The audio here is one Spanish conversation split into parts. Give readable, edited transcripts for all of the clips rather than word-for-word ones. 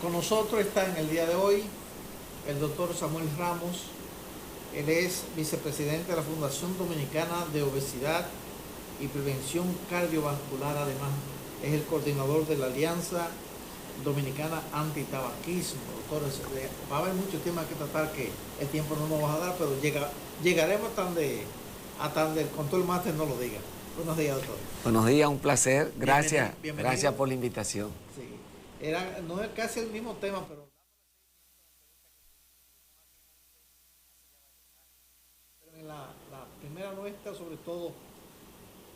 Con nosotros está en el día de hoy el doctor Samuel Ramos. Él es vicepresidente de la Fundación Dominicana de Obesidad y Prevención Cardiovascular. Además, es el coordinador de la Alianza Dominicana Antitabaquismo. Doctores, va a haber muchos temas que tratar que el tiempo no nos va a dar, pero llegaremos hasta donde el control máster no lo diga. Buenos días, doctor. Buenos días, un placer. Gracias. Bienvenido. Gracias por la invitación. Sí. No es casi el mismo tema, pero en la primera nuestra, sobre todo,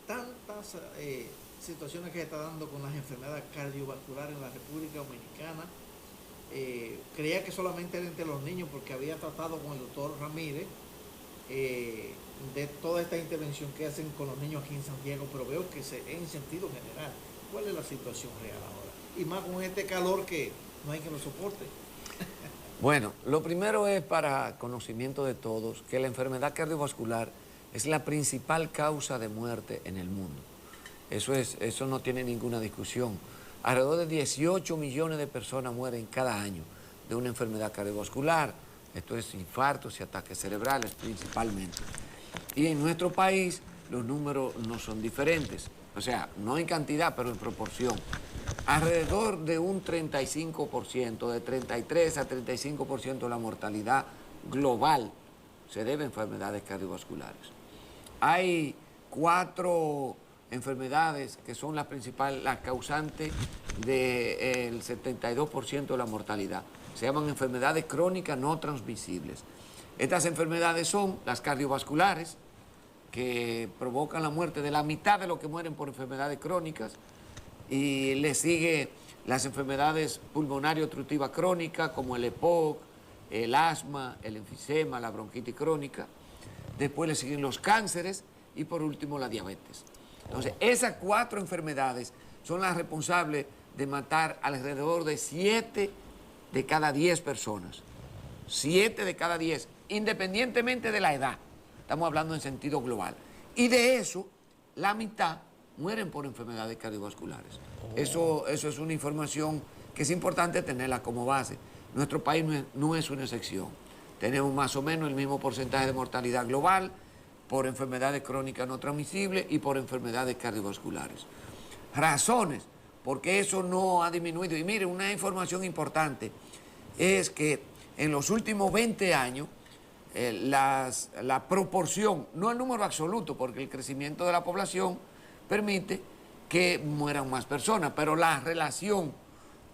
tantas situaciones que se está dando con las enfermedades cardiovasculares en la República Dominicana. Creía que solamente era entre los niños porque había tratado con el doctor Ramírez de toda esta intervención que hacen con los niños aquí en Santiago, pero veo que en sentido general, ¿cuál es la situación real ahora? Y más con este calor que no hay que lo soporte. Bueno, lo primero es para conocimiento de todos que la enfermedad cardiovascular es la principal causa de muerte en el mundo. Eso no tiene ninguna discusión. Alrededor de 18 millones de personas mueren cada año de una enfermedad cardiovascular. Esto es infartos y ataques cerebrales principalmente. Y en nuestro país los números no son diferentes. O sea, no en cantidad, pero en proporción. Alrededor de un 35%, de 33 a 35% de la mortalidad global se debe a enfermedades cardiovasculares. Hay 4 enfermedades que son las principales, las causantes del 72% de la mortalidad. Se llaman enfermedades crónicas no transmisibles. Estas enfermedades son las cardiovasculares, que provocan la muerte de la mitad de los que mueren por enfermedades crónicas, y le sigue las enfermedades pulmonares obstructivas crónicas como el EPOC, el asma, el enfisema, la bronquitis crónica. Después le siguen los cánceres y por último la diabetes. Entonces, esas 4 enfermedades son las responsables de matar alrededor de 7 de cada 10 personas. 7 de cada 10, independientemente de la edad. Estamos hablando en sentido global. Y de eso, la mitad mueren por enfermedades cardiovasculares. Eso es una información que es importante tenerla como base. Nuestro país no es una excepción. Tenemos más o menos el mismo porcentaje de mortalidad global por enfermedades crónicas no transmisibles y por enfermedades cardiovasculares. Razones por qué eso no ha disminuido. Y mire, una información importante es que en los últimos 20 años la proporción, no el número absoluto, porque el crecimiento de la población permite que mueran más personas, pero la relación,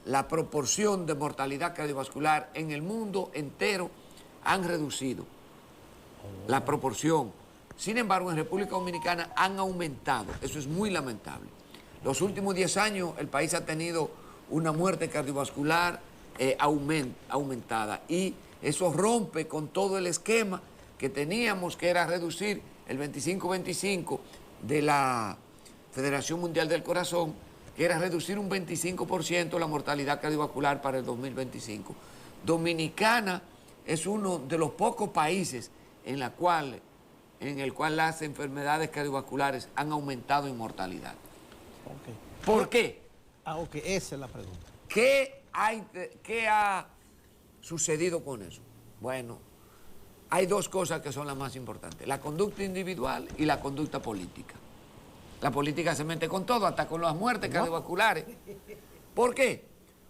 la proporción de mortalidad cardiovascular en el mundo entero han reducido la proporción. Sin embargo, en República Dominicana han aumentado. Eso es muy lamentable. Los últimos 10 años el país ha tenido una muerte cardiovascular aumentada, y eso rompe con todo el esquema que teníamos, que era reducir el 25-25 de la Federación Mundial del Corazón, que era reducir un 25% la mortalidad cardiovascular para el 2025. Dominicana es uno de los pocos países en el cual las enfermedades cardiovasculares han aumentado en mortalidad. Okay. ¿Por qué? Ok, esa es la pregunta. ¿Qué ha sucedido con eso? Bueno, hay 2 cosas que son las más importantes: la conducta individual y la conducta política. La política se mete con todo, hasta con las muertes cardiovasculares. ¿Por qué?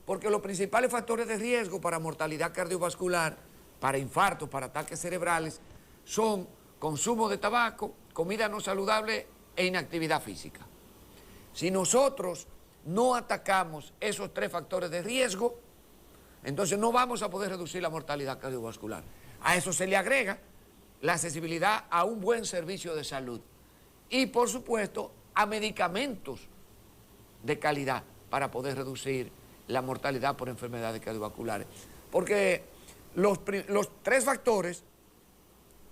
Porque los principales factores de riesgo para mortalidad cardiovascular, para infartos, para ataques cerebrales, son consumo de tabaco, comida no saludable e inactividad física. Si nosotros no atacamos esos 3 factores de riesgo, entonces no vamos a poder reducir la mortalidad cardiovascular. A eso se le agrega la accesibilidad a un buen servicio de salud y, por supuesto, a medicamentos de calidad para poder reducir la mortalidad por enfermedades cardiovasculares. Porque los 3 factores,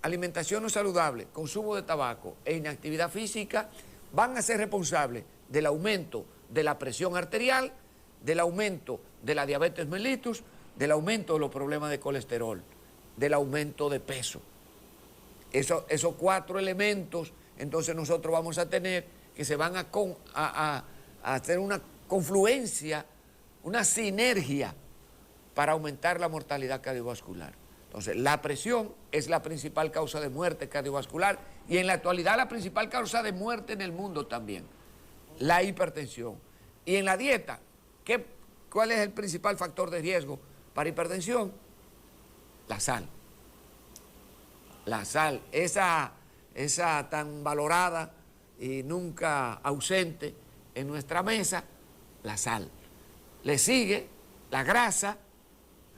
alimentación no saludable, consumo de tabaco e inactividad física, van a ser responsables del aumento de la presión arterial, del aumento de la diabetes mellitus, del aumento de los problemas de colesterol, del aumento de peso. Esos 4 elementos, entonces nosotros vamos a tener que se van a hacer una confluencia, una sinergia para aumentar la mortalidad cardiovascular. Entonces, la presión es la principal causa de muerte cardiovascular y en la actualidad la principal causa de muerte en el mundo también, la hipertensión. Y en la dieta, ¿cuál es el principal factor de riesgo para hipertensión? La sal. La sal, esa tan valorada y nunca ausente en nuestra mesa, la sal. Le sigue la grasa,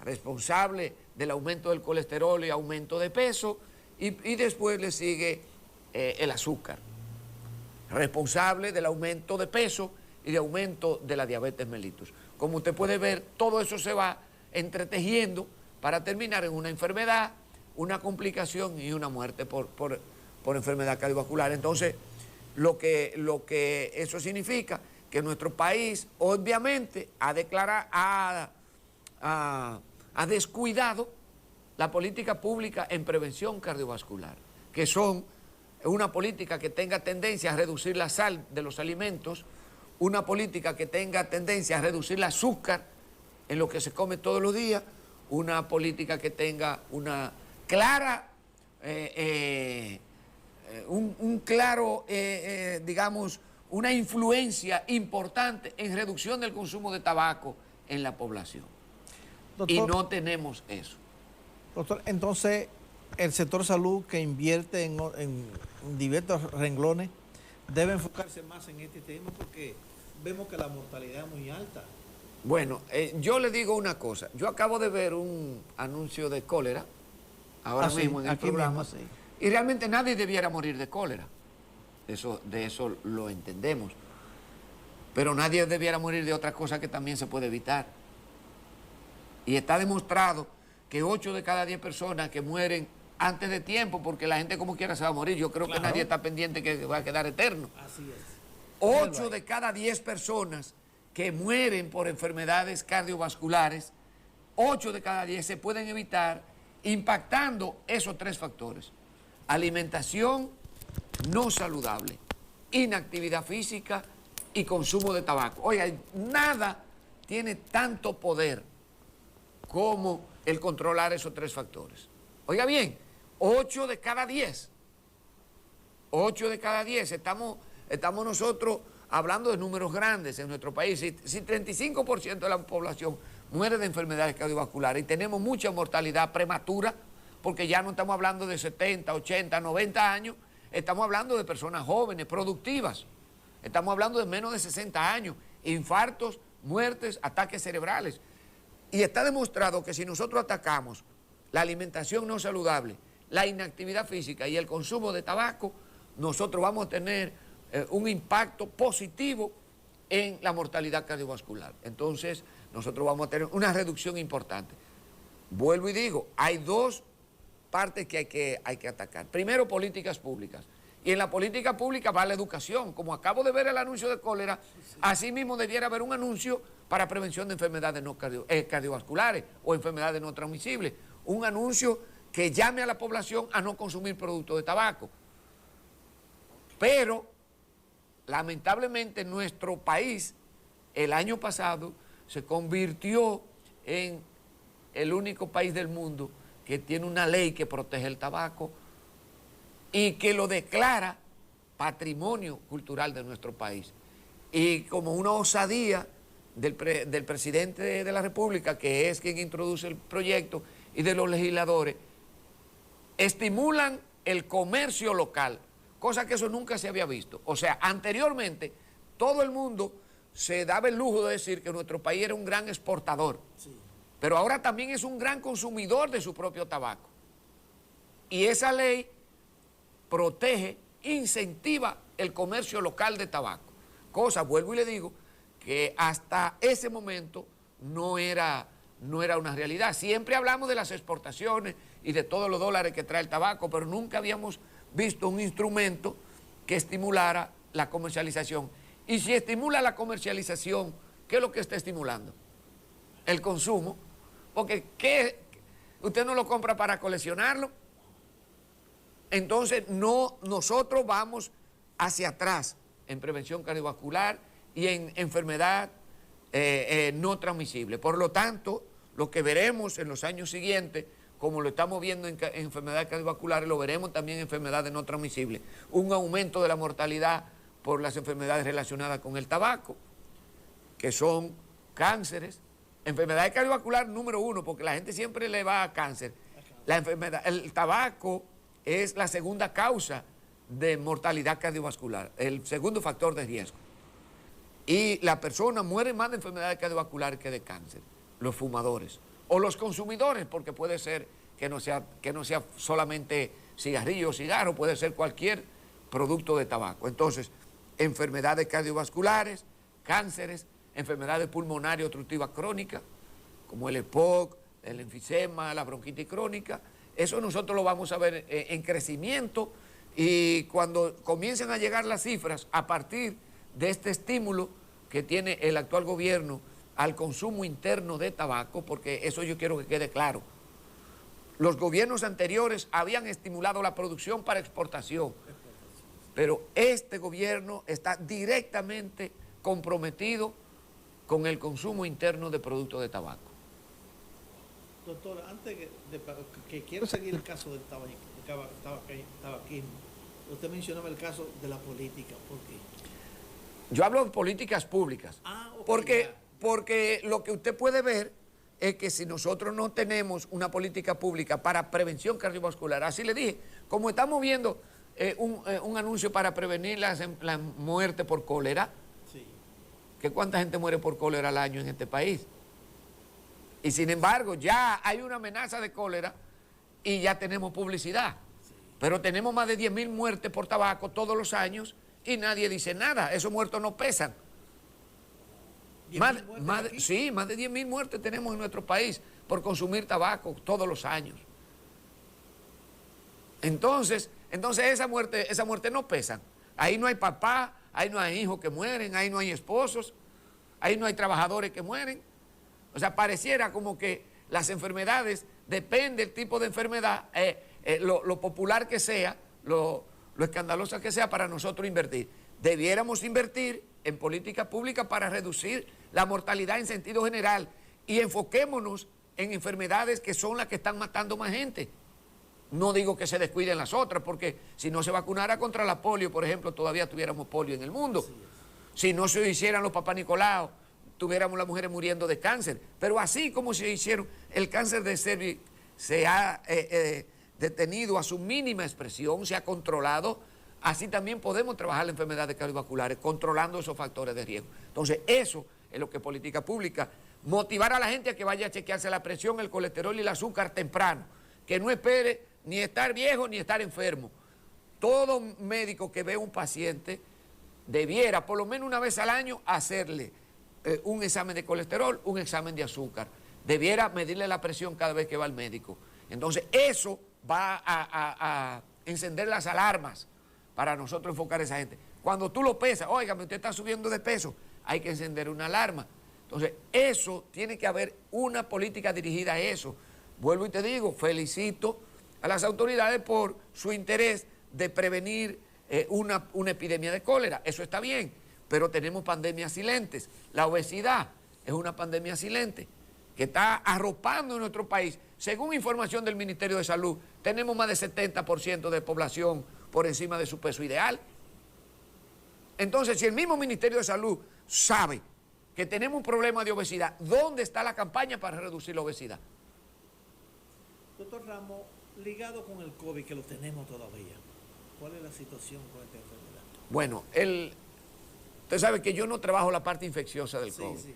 responsable del aumento del colesterol y aumento de peso, y después le sigue el azúcar, responsable del aumento de peso y de aumento de la diabetes mellitus. Como usted puede ver, todo eso se va entretejiendo para terminar en una enfermedad, una complicación y una muerte por enfermedad cardiovascular. Entonces, lo que eso significa que nuestro país obviamente ha descuidado la política pública en prevención cardiovascular, que son una política que tenga tendencia a reducir la sal de los alimentos, una política que tenga tendencia a reducir el azúcar en lo que se come todos los días, una política que tenga una clara, digamos, una influencia importante en reducción del consumo de tabaco en la población. Doctor, y no tenemos eso. Doctor, entonces, el sector salud que invierte en diversos renglones debe enfocarse más en este tema porque vemos que la mortalidad es muy alta. Bueno, yo le digo una cosa. Yo acabo de ver un anuncio de cólera ahora mismo en el programa mismo, sí. Y realmente nadie debiera morir de cólera. De eso lo entendemos. Pero nadie debiera morir de otra cosa que también se puede evitar. Y está demostrado que 8 de cada 10 personas que mueren antes de tiempo, porque la gente como quiera se va a morir. Yo creo que nadie está pendiente que va a quedar eterno. Así es. 8 de cada 10 personas que mueren por enfermedades cardiovasculares, 8 de cada 10 se pueden evitar impactando esos 3 factores. Alimentación no saludable, inactividad física y consumo de tabaco. Oiga, nada tiene tanto poder como el controlar esos 3 factores. Oiga bien, 8 de cada 10. 8 de cada 10. Estamos nosotros hablando de números grandes en nuestro país. Si 35% de la población muere de enfermedades cardiovasculares y tenemos mucha mortalidad prematura, porque ya no estamos hablando de 70, 80, 90 años, estamos hablando de personas jóvenes, productivas. Estamos hablando de menos de 60 años, infartos, muertes, ataques cerebrales. Y está demostrado que si nosotros atacamos la alimentación no saludable, la inactividad física y el consumo de tabaco, nosotros vamos a tener un impacto positivo en la mortalidad cardiovascular. Entonces, nosotros vamos a tener una reducción importante. Vuelvo y digo, hay 2 partes que hay que atacar. Primero, políticas públicas. Y en la política pública va la educación. Como acabo de ver el anuncio de cólera, así mismo debiera haber un anuncio para prevención de enfermedades no cardiovasculares o enfermedades no transmisibles. Un anuncio que llame a la población a no consumir productos de tabaco. Pero, lamentablemente, nuestro país, el año pasado, se convirtió en el único país del mundo que tiene una ley que protege el tabaco y que lo declara patrimonio cultural de nuestro país. Y como una osadía del presidente de la República, que es quien introduce el proyecto, y de los legisladores, estimulan el comercio local, cosa que eso nunca se había visto. O sea, anteriormente todo el mundo se daba el lujo de decir que nuestro país era un gran exportador, sí, pero ahora también es un gran consumidor de su propio tabaco. Y esa ley protege, incentiva el comercio local de tabaco. Cosa, vuelvo y le digo, que hasta ese momento no era una realidad. Siempre hablamos de las exportaciones y de todos los dólares que trae el tabaco, pero nunca habíamos visto un instrumento que estimulara la comercialización. Y si estimula la comercialización, ¿qué es lo que está estimulando? El consumo. Porque usted no lo compra para coleccionarlo. Entonces nosotros vamos hacia atrás en prevención cardiovascular y en enfermedad no transmisible. Por lo tanto, lo que veremos en los años siguientes, como lo estamos viendo en enfermedades cardiovasculares, lo veremos también en enfermedades no transmisibles. Un aumento de la mortalidad por las enfermedades relacionadas con el tabaco, que son cánceres, enfermedades cardiovasculares número 1, porque la gente siempre le va a cáncer. El tabaco es la segunda causa de mortalidad cardiovascular, el segundo factor de riesgo. Y la persona muere más de enfermedades cardiovasculares que de cáncer, los fumadores. O los consumidores, porque puede ser que no sea solamente cigarrillo o cigarro, puede ser cualquier producto de tabaco. Entonces, enfermedades cardiovasculares, cánceres, enfermedades pulmonarias obstructivas crónicas, como el EPOC, el enfisema, la bronquitis crónica, eso nosotros lo vamos a ver en crecimiento, y cuando comiencen a llegar las cifras a partir de este estímulo que tiene el actual gobierno al consumo interno de tabaco, porque eso yo quiero que quede claro. Los gobiernos anteriores habían estimulado la producción para exportación, pero este gobierno está directamente comprometido con el consumo interno de productos de tabaco. Doctor, antes que quiero seguir el caso del tabaquismo, usted mencionaba el caso de la política. ¿Por qué? Yo hablo de políticas públicas, okay, porque lo que usted puede ver es que si nosotros no tenemos una política pública para prevención cardiovascular, así le dije, como estamos viendo un anuncio para prevenir la muerte por cólera, sí, que cuánta gente muere por cólera al año en este país. Y sin embargo, ya hay una amenaza de cólera y ya tenemos publicidad. sí. Pero tenemos más de 10.000 muertes por tabaco todos los años y nadie dice nada. Esos muertos no pesan. Más de 10.000 muertes tenemos en nuestro país por consumir tabaco todos los años. Entonces esa muerte no pesan. Ahí no hay papá, ahí no hay hijos que mueren, ahí no hay esposos, ahí no hay trabajadores que mueren. O sea, pareciera como que las enfermedades, depende del tipo de enfermedad, lo popular que sea, lo escandalosa que sea, para nosotros invertir. Debiéramos invertir en política pública para reducir la mortalidad en sentido general y enfoquémonos en enfermedades que son las que están matando más gente. No digo que se descuiden las otras, porque si no se vacunara contra la polio, por ejemplo, todavía tuviéramos polio en el mundo. Si no se hicieran los papá Nicolau, tuviéramos las mujeres muriendo de cáncer. Pero así como se hicieron, el cáncer de cervix se ha detenido a su mínima expresión, se ha controlado, así también podemos trabajar las enfermedades cardiovasculares, controlando esos factores de riesgo. Entonces, eso es lo que es política pública. Motivar a la gente a que vaya a chequearse la presión, el colesterol y el azúcar temprano, que no espere ni estar viejo ni estar enfermo. Todo médico que ve a un paciente debiera, por lo menos una vez al año, hacerle un examen de colesterol, un examen de azúcar. Debiera medirle la presión cada vez que va al médico. Entonces, eso va a encender las alarmas para nosotros enfocar a esa gente. Cuando tú lo pesas, óigame, usted está subiendo de peso, hay que encender una alarma. Entonces, eso tiene que haber una política dirigida a eso. Vuelvo y te digo, felicito a las autoridades por su interés de prevenir una epidemia de cólera. Eso está bien, pero tenemos pandemias silentes. La obesidad es una pandemia silente que está arropando en nuestro país. Según información del Ministerio de Salud, tenemos más de 70% de población por encima de su peso ideal. Entonces, si el mismo Ministerio de Salud sabe que tenemos un problema de obesidad, ¿dónde está la campaña para reducir la obesidad? Doctor Ramos, ligado con el COVID, que lo tenemos todavía, ¿cuál es la situación con esta enfermedad? Bueno, usted sabe que yo no trabajo la parte infecciosa del COVID. Sí.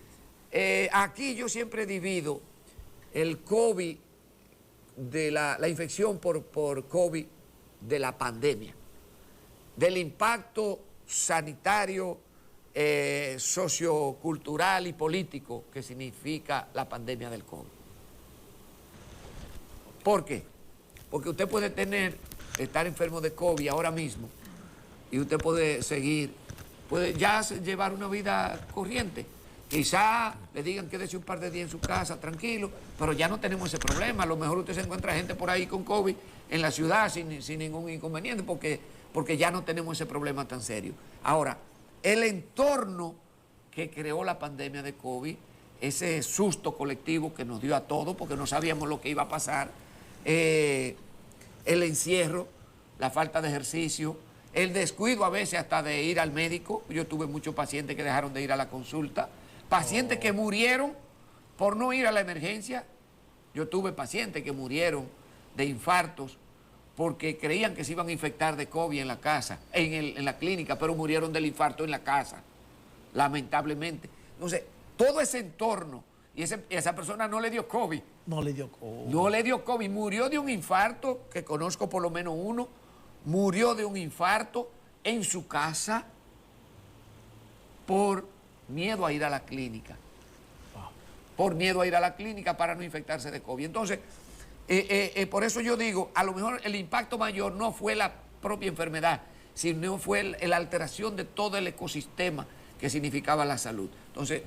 Aquí yo siempre divido el COVID, de la infección por COVID, de la pandemia, del impacto sanitario, sociocultural y político que significa la pandemia del COVID. ¿Por qué? Porque usted puede estar enfermo de COVID ahora mismo y usted puede ya llevar una vida corriente. Quizá le digan quédese un par de días en su casa, tranquilo, pero ya no tenemos ese problema. A lo mejor usted se encuentra gente por ahí con COVID en la ciudad sin ningún inconveniente, porque ya no tenemos ese problema tan serio. Ahora, el entorno que creó la pandemia de COVID ese susto colectivo que nos dio a todos porque no sabíamos lo que iba a pasar, el encierro, la falta de ejercicio, el descuido a veces hasta de ir al médico. Yo tuve muchos pacientes que dejaron de ir a la consulta, pacientes que murieron por no ir a la emergencia. Yo tuve pacientes que murieron de infartos porque creían que se iban a infectar de COVID en la casa, en la clínica, pero murieron del infarto en la casa, lamentablemente. Entonces, todo ese entorno, y esa persona no le dio COVID. No le dio COVID. No le dio COVID, murió de un infarto, que conozco por lo menos uno, murió de un infarto en su casa por miedo a ir a la clínica. Por miedo a ir a la clínica para no infectarse de COVID. Entonces, por eso yo digo, a lo mejor el impacto mayor no fue la propia enfermedad, sino fue la alteración de todo el ecosistema que significaba la salud. Entonces,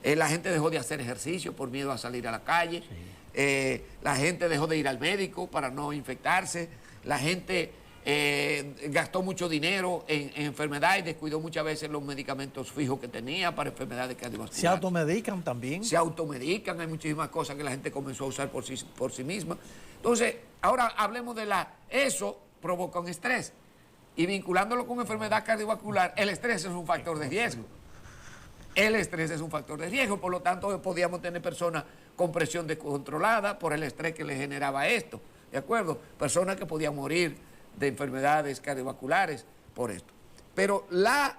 la gente dejó de hacer ejercicio por miedo a salir a la calle, la gente dejó de ir al médico para no infectarse, la gente gastó mucho dinero en enfermedades y descuidó muchas veces los medicamentos fijos que tenía para enfermedades cardiovasculares. ¿Se automedican también? Se automedican, hay muchísimas cosas que la gente comenzó a usar por sí misma. Entonces, ahora hablemos de eso provoca un estrés. Y vinculándolo con enfermedad cardiovascular, el estrés es un factor de riesgo. El estrés es un factor de riesgo, por lo tanto podíamos tener personas con presión descontrolada por el estrés que le generaba esto, ¿de acuerdo? Personas que podían morir de enfermedades cardiovasculares por esto. Pero la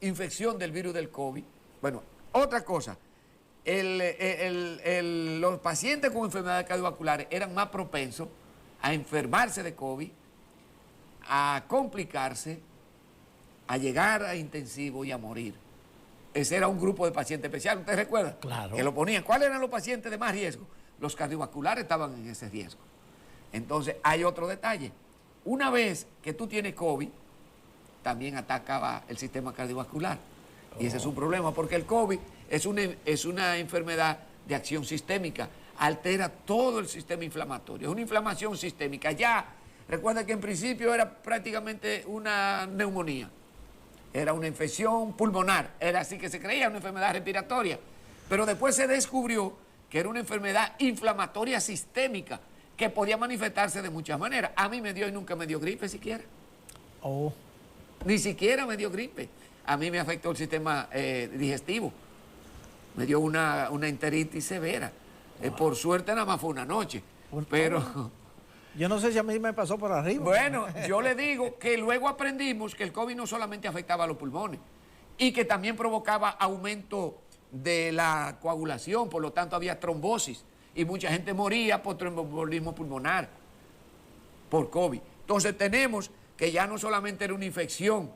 infección del virus del COVID, bueno, otra cosa, los pacientes con enfermedades cardiovasculares eran más propensos a enfermarse de COVID, a complicarse, a llegar a intensivo y a morir. Ese era un grupo de pacientes especial, ¿usted recuerda? Claro. Que lo ponían. ¿Cuáles eran los pacientes de más riesgo? Los cardiovasculares estaban en ese riesgo. Entonces, hay otro detalle. Una vez que tú tienes COVID, también atacaba el sistema cardiovascular. Y ese es un problema, porque el COVID es una enfermedad de acción sistémica. Altera todo el sistema inflamatorio. Es una inflamación sistémica. Ya, recuerda que en principio era prácticamente una neumonía. Era una infección pulmonar. Era así que se creía, una enfermedad respiratoria. Pero después se descubrió que era una enfermedad inflamatoria sistémica, que podía manifestarse de muchas maneras. A mí me dio y nunca me dio gripe siquiera. Ni siquiera me dio gripe. A mí me afectó el sistema digestivo. Me dio una enteritis severa. Por suerte nada más fue una noche. Pero yo no sé si a mí me pasó por arriba. bueno, yo le digo que luego aprendimos que el COVID no solamente afectaba a los pulmones y que también provocaba aumento de la coagulación, por lo tanto había trombosis. Y mucha gente moría por tromboembolismo pulmonar, por COVID. Entonces tenemos que ya no solamente era una infección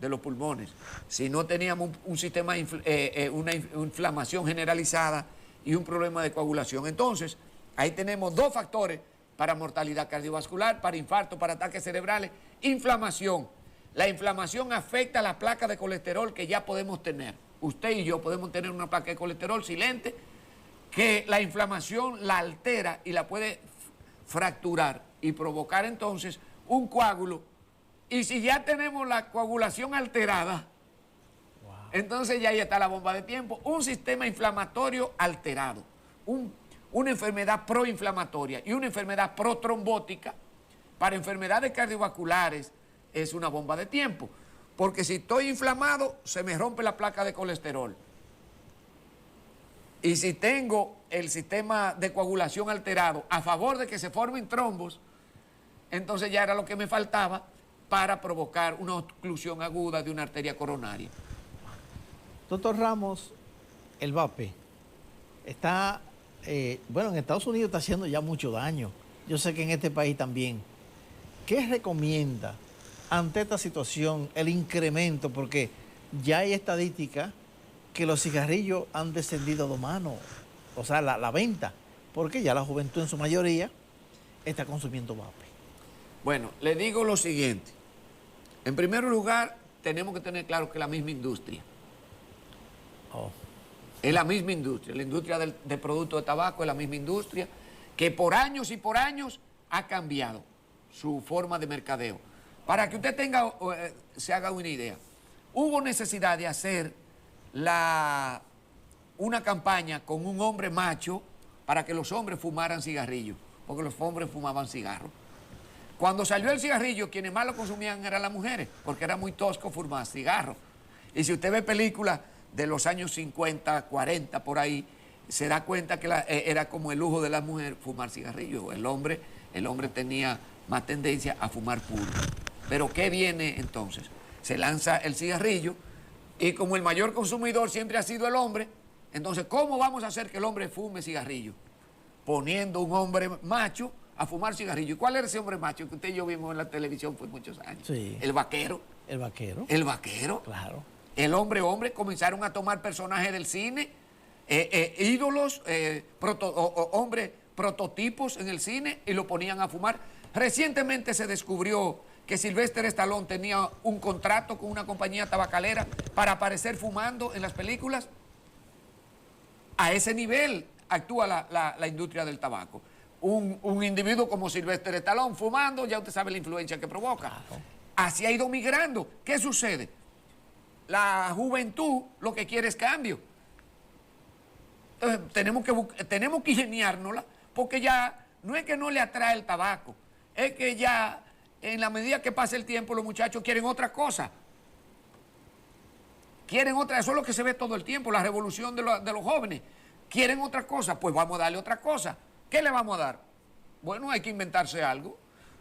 de los pulmones, sino teníamos un sistema, una inflamación generalizada y un problema de coagulación. Entonces, ahí tenemos dos factores para mortalidad cardiovascular, para infarto, para ataques cerebrales. Inflamación. La inflamación afecta a la placa de colesterol que ya podemos tener. Usted y yo podemos tener una placa de colesterol silente, que la inflamación la altera y la puede fracturar y provocar entonces un coágulo. Y si ya tenemos la coagulación alterada, entonces ya ahí está la bomba de tiempo. Un sistema inflamatorio alterado, una enfermedad proinflamatoria y una enfermedad protrombótica, para enfermedades cardiovasculares es una bomba de tiempo. Porque si estoy inflamado, se me rompe la placa de colesterol. Y si tengo el sistema de coagulación alterado a favor de que se formen trombos, entonces ya era lo que me faltaba para provocar una oclusión aguda de una arteria coronaria. Doctor Ramos, el vape está, bueno, en Estados Unidos está haciendo ya mucho daño. Yo sé que en este país también. ¿Qué recomienda ante esta situación el incremento? Porque ya hay estadísticas que los cigarrillos han descendido de mano, o sea, la venta, porque ya la juventud en su mayoría está consumiendo vape. Bueno, le digo lo siguiente. En primer lugar, tenemos que tener claro que es la misma industria. Es la misma industria. La industria del producto de tabaco es la misma industria que por años y por años ha cambiado su forma de mercadeo. Para que usted se haga una idea, hubo necesidad de hacer la una campaña con un hombre macho para que los hombres fumaran cigarrillos, porque los hombres fumaban cigarros. Cuando salió el cigarrillo, quienes más lo consumían eran las mujeres, porque era muy tosco fumar cigarros. Y si usted ve películas de los años 50, 40, por ahí, se da cuenta que era como el lujo de la mujer fumar cigarrillos. El hombre tenía más tendencia a fumar puro. Pero ¿qué viene entonces? Se lanza el cigarrillo y como el mayor consumidor siempre ha sido el hombre, entonces ¿cómo vamos a hacer que el hombre fume cigarrillo? Poniendo un hombre macho a fumar cigarrillo. ¿Y cuál era ese hombre macho que usted y yo vimos en la televisión por muchos años? Sí. El vaquero. El vaquero. El vaquero. Claro. El hombre comenzaron a tomar personajes del cine, ídolos, hombres prototipos en el cine y lo ponían a fumar. Recientemente se descubrió que Sylvester Stallone tenía un contrato con una compañía tabacalera para aparecer fumando en las películas. A ese nivel actúa la industria del tabaco. Un individuo como Sylvester Stallone fumando, ya usted sabe la influencia que provoca. Claro. Así ha ido migrando. ¿Qué sucede? La juventud lo que quiere es cambio. Entonces tenemos que ingeniárnosla, porque ya no es que no le atrae el tabaco, es que ya en la medida que pasa el tiempo los muchachos quieren otra cosa. Quieren otra, eso es lo que se ve todo el tiempo, la revolución de los jóvenes. Quieren otra cosa, pues vamos a darle otra cosa. ¿Qué le vamos a dar? Bueno, hay que inventarse algo.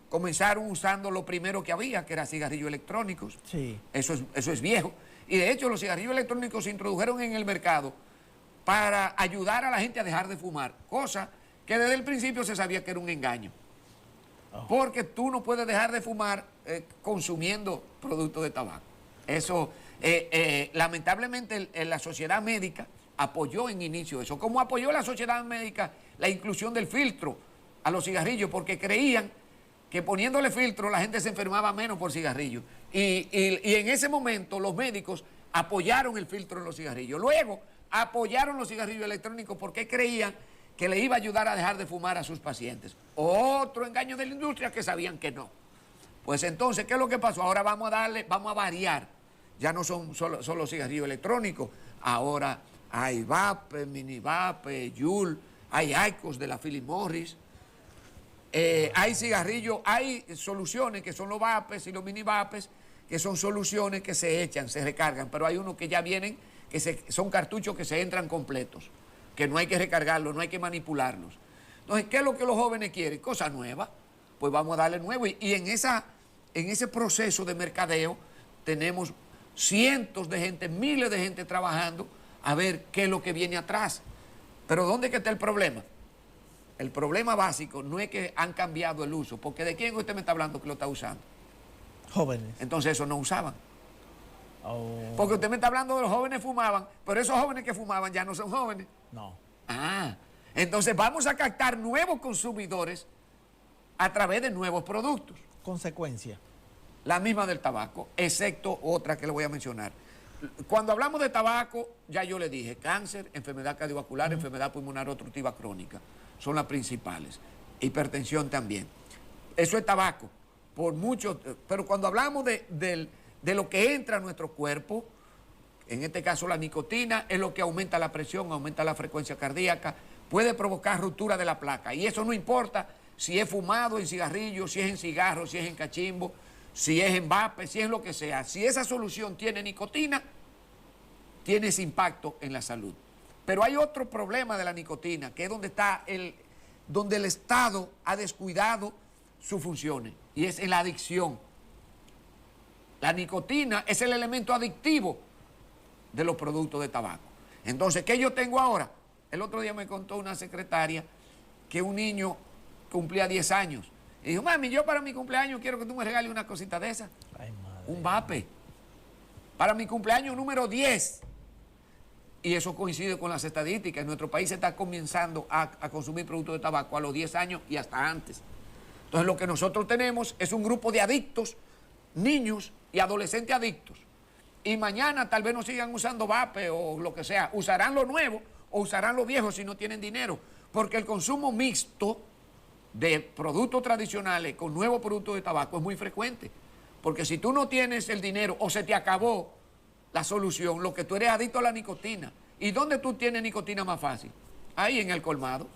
Comenzaron usando lo primero que había, que era cigarrillos electrónicos. Sí. Eso es viejo. Y de hecho los cigarrillos electrónicos se introdujeron en el mercado para ayudar a la gente a dejar de fumar, cosa que desde el principio se sabía que era un engaño. Porque tú no puedes dejar de fumar consumiendo productos de tabaco. Eso, lamentablemente, la sociedad médica apoyó en inicio eso. Como apoyó la sociedad médica la inclusión del filtro a los cigarrillos, porque creían que poniéndole filtro la gente se enfermaba menos por cigarrillos. Y en ese momento los médicos apoyaron el filtro en los cigarrillos. Luego apoyaron los cigarrillos electrónicos porque creían que le iba a ayudar a dejar de fumar a sus pacientes. Otro engaño de la industria que sabían que no. Pues entonces, ¿qué es lo que pasó? Ahora vamos a variar. Ya no son solo cigarrillos electrónicos. Ahora hay vape, mini vape, Juul, hay IQOS de la Philip Morris. Hay cigarrillos, hay soluciones que son los vapes y los mini vapes, que son soluciones que se echan, se recargan, pero hay unos que ya vienen, son cartuchos que se entran completos, que no hay que recargarlos, no hay que manipularlos. Entonces, ¿qué es lo que los jóvenes quieren? Cosas nuevas, pues vamos a darle nuevo. Y en ese proceso de mercadeo tenemos cientos de gente, miles de gente trabajando a ver qué es lo que viene atrás. Pero ¿dónde que está el problema? El problema básico no es que han cambiado el uso, porque ¿de quién usted me está hablando que lo está usando? Jóvenes. Entonces eso no usaban. Oh. Porque usted me está hablando de los jóvenes fumaban, pero esos jóvenes que fumaban ya no son jóvenes. No. Entonces vamos a captar nuevos consumidores a través de nuevos productos. Consecuencia. La misma del tabaco, excepto otra que le voy a mencionar. Cuando hablamos de tabaco, ya yo le dije, cáncer, enfermedad cardiovascular, enfermedad pulmonar obstructiva crónica, son las principales. Hipertensión también. Eso es tabaco, por mucho, pero cuando hablamos de lo que entra a nuestro cuerpo, en este caso la nicotina, es lo que aumenta la presión, aumenta la frecuencia cardíaca, puede provocar ruptura de la placa. Y eso no importa si es fumado en cigarrillo, si es en cigarro, si es en cachimbo, si es en vape, si es lo que sea. Si esa solución tiene nicotina, tiene ese impacto en la salud. Pero hay otro problema de la nicotina, que es donde el Estado ha descuidado sus funciones, y es en la adicción. La nicotina es el elemento adictivo de los productos de tabaco. Entonces, ¿qué yo tengo ahora? El otro día me contó una secretaria que un niño cumplía 10 años. Y dijo, mami, yo para mi cumpleaños quiero que tú me regales una cosita de esa. Ay, madre. Un vape. Para mi cumpleaños número 10. Y eso coincide con las estadísticas. En nuestro país se está comenzando a consumir productos de tabaco a los 10 años y hasta antes. Entonces lo que nosotros tenemos es un grupo de adictos, niños y adolescentes adictos. Y mañana tal vez no sigan usando vape o lo que sea. Usarán lo nuevo o usarán lo viejo si no tienen dinero. Porque el consumo mixto de productos tradicionales con nuevos productos de tabaco es muy frecuente. Porque si tú no tienes el dinero o se te acabó la solución, lo que tú eres adicto a la nicotina. ¿Y dónde tú tienes nicotina más fácil? Ahí en el colmado.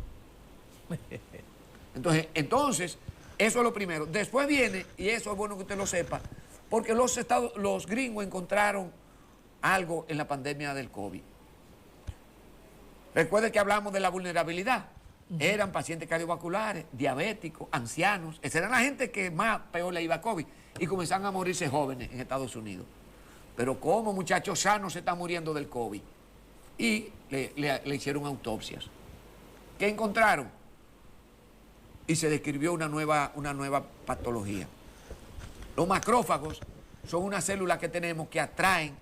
Entonces, eso es lo primero. Después viene, y eso es bueno que usted lo sepa, porque los gringos encontraron algo en la pandemia del COVID. Recuerde que hablamos de la vulnerabilidad. Eran pacientes cardiovasculares, diabéticos, ancianos. Esa era la gente que más peor le iba a COVID. Y comenzaron a morirse jóvenes en Estados Unidos. Pero ¿cómo muchachos sanos se están muriendo del COVID? Y le hicieron autopsias. ¿Qué encontraron? Y se describió una nueva patología. Los macrófagos son unas células que tenemos que atraen,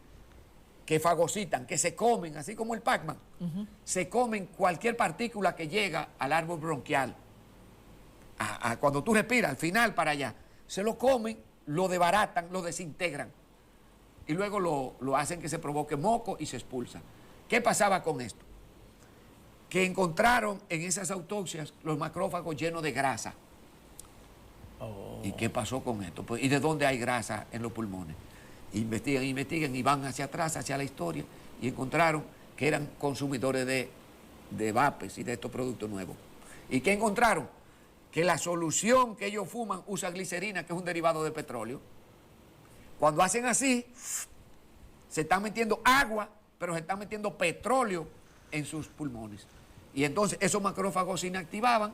que fagocitan, que se comen, así como el Pac-Man. Se comen cualquier partícula que llega al árbol bronquial. Cuando tú respiras, al final para allá. Se lo comen, lo desbaratan, lo desintegran. Y luego lo hacen que se provoque moco y se expulsa. ¿Qué pasaba con esto? Que encontraron en esas autopsias los macrófagos llenos de grasa. Oh. ¿Y qué pasó con esto? Pues, ¿y de dónde hay grasa en los pulmones? Investigan y van hacia atrás, hacia la historia, y encontraron que eran consumidores de vapes y de estos productos nuevos. ¿Y qué encontraron? Que la solución que ellos fuman usa glicerina, que es un derivado de petróleo. Cuando hacen así, se están metiendo agua, pero se están metiendo petróleo en sus pulmones. Y entonces esos macrófagos se inactivaban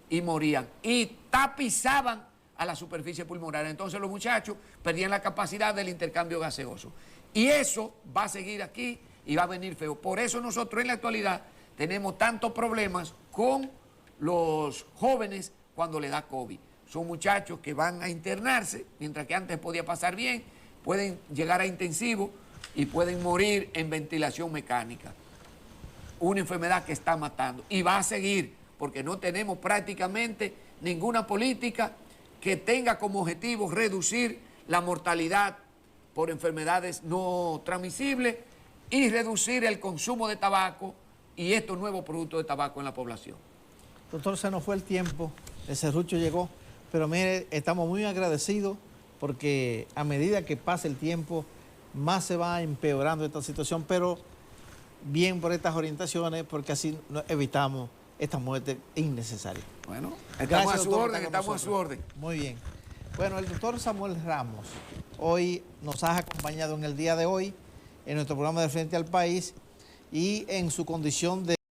y morían. Y tapizaban a la superficie pulmonar. Entonces los muchachos perdían la capacidad del intercambio gaseoso. Y eso va a seguir aquí y va a venir feo. Por eso nosotros en la actualidad tenemos tantos problemas con los jóvenes cuando le da COVID. Son muchachos que van a internarse, mientras que antes podía pasar bien, pueden llegar a intensivo y pueden morir en ventilación mecánica. Una enfermedad que está matando. Y va a seguir, porque no tenemos prácticamente ninguna política que tenga como objetivo reducir la mortalidad por enfermedades no transmisibles y reducir el consumo de tabaco y estos nuevos productos de tabaco en la población. Doctor, se nos fue el tiempo, el serrucho llegó, pero mire, estamos muy agradecidos porque a medida que pasa el tiempo, más se va empeorando esta situación, pero bien por estas orientaciones, porque así evitamos esta muerte innecesaria. Bueno, estamos a su orden, estamos a su orden. Muy bien. Bueno, el doctor Samuel Ramos hoy nos ha acompañado en el día de hoy en nuestro programa de Frente al País y en su condición de